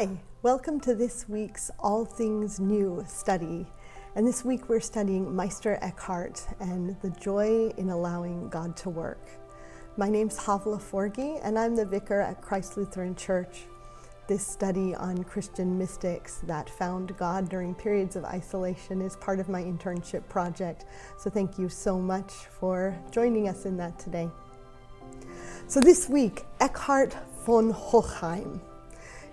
Hi, welcome to this week's All Things New study. And this week we're studying Meister Eckhart and the joy in allowing God to work. My name's Havla Forgi and I'm the vicar at Christ Lutheran Church. This study on Christian mystics that found God during periods of isolation is part of my internship project. So thank you so much for joining us in that today. So this week, Eckhart von Hochheim.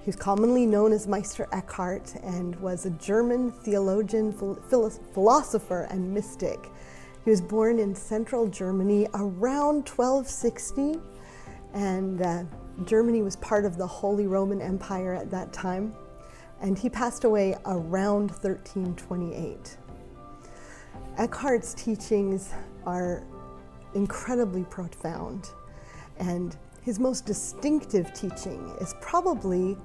He's commonly known as Meister Eckhart and was a German theologian, philosopher, and mystic. He was born in central Germany around 1260, and Germany was part of the Holy Roman Empire at that time, and he passed away around 1328. Eckhart's teachings are incredibly profound, and his most distinctive teaching is probably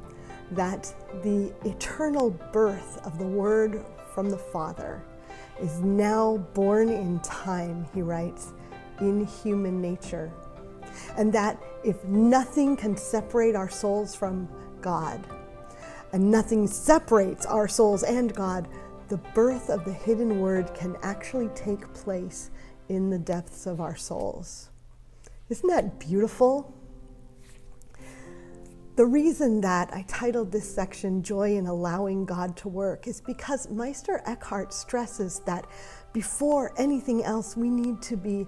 that the eternal birth of the Word from the Father is now born in time, he writes, in human nature. And that if nothing can separate our souls from God, and nothing separates our souls and God, the birth of the hidden Word can actually take place in the depths of our souls. Isn't that beautiful? The reason that I titled this section Joy in Allowing God to Work is because Meister Eckhart stresses that before anything else, we need to be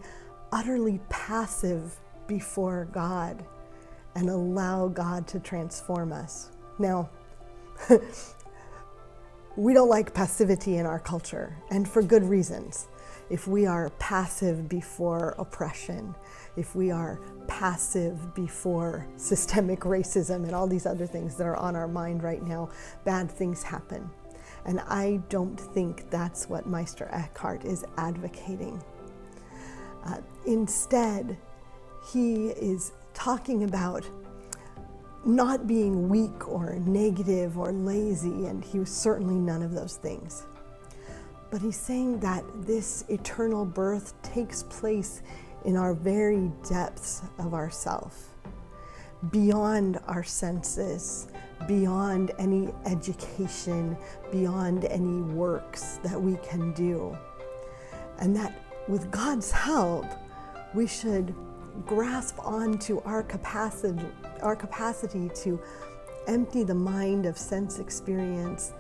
utterly passive before God and allow God to transform us. Now, we don't like passivity in our culture, and for good reasons. If we are passive before oppression, if we are passive before systemic racism and all these other things that are on our mind right now, bad things happen. And I don't think that's what Meister Eckhart is advocating. Instead, he is talking about not being weak or negative or lazy, and he was certainly none of those things. But he's saying that this eternal birth takes place in our very depths of ourself, beyond our senses, beyond any education, beyond any works that we can do. And that with God's help, we should grasp onto our capacity to empty the mind of sense experience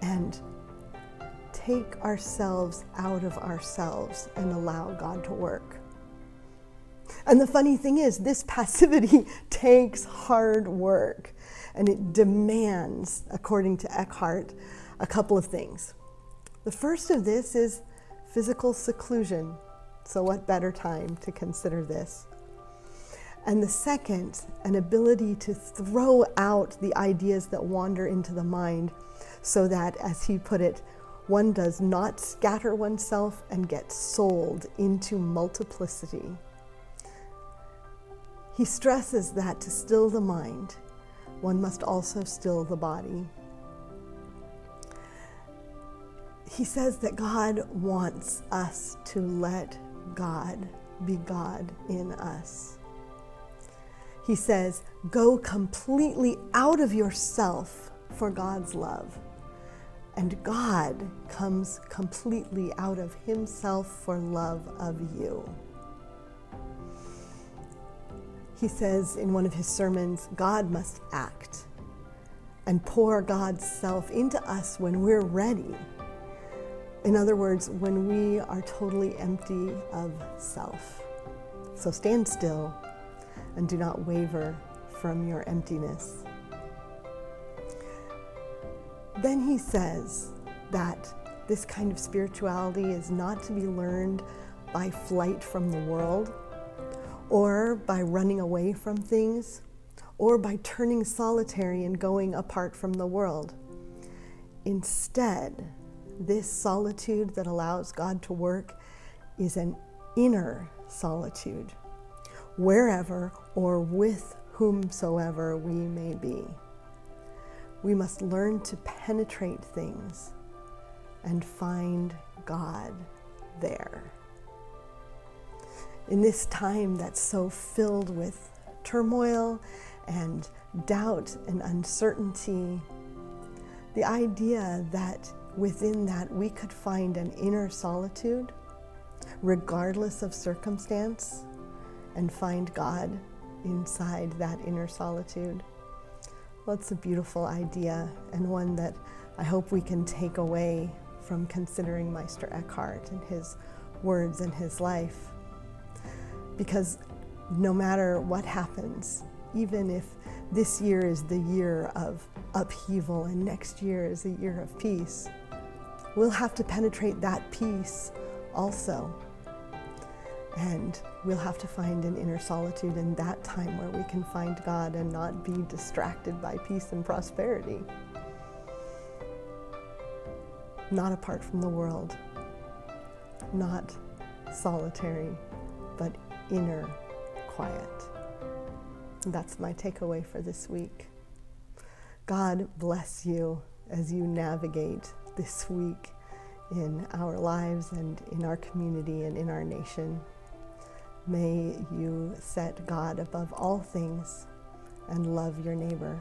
and take ourselves out of ourselves and allow God to work. And the funny thing is, this passivity takes hard work, and it demands, according to Eckhart, a couple of things. The first of this is physical seclusion. So what better time to consider this? And the second, an ability to throw out the ideas that wander into the mind so that, as he put it, one does not scatter oneself and get sold into multiplicity. He stresses that to still the mind, one must also still the body. He says that God wants us to let God be God in us. He says, go completely out of yourself for God's love. And God comes completely out of himself for love of you. He says in one of his sermons, God must act and pour God's self into us when we're ready. In other words, when we are totally empty of self. So stand still and do not waver from your emptiness. Then he says that this kind of spirituality is not to be learned by flight from the world, or by running away from things, or by turning solitary and going apart from the world. Instead, this solitude that allows God to work is an inner solitude, wherever or with whomsoever we may be. We must learn to penetrate things and find God there. In this time that's so filled with turmoil and doubt and uncertainty. The idea that within that we could find an inner solitude, regardless of circumstance, and find God inside that inner solitude. Well, it's a beautiful idea, and one that I hope we can take away from considering Meister Eckhart and his words and his life. Because no matter what happens, even if this year is the year of upheaval and next year is a year of peace, we'll have to penetrate that peace also. And we'll have to find an inner solitude in that time where we can find God and not be distracted by peace and prosperity. Not apart from the world, not solitary, but inner quiet. That's my takeaway for this week. God bless you as you navigate this week in our lives and in our community and in our nation. May you set God above all things and love your neighbor.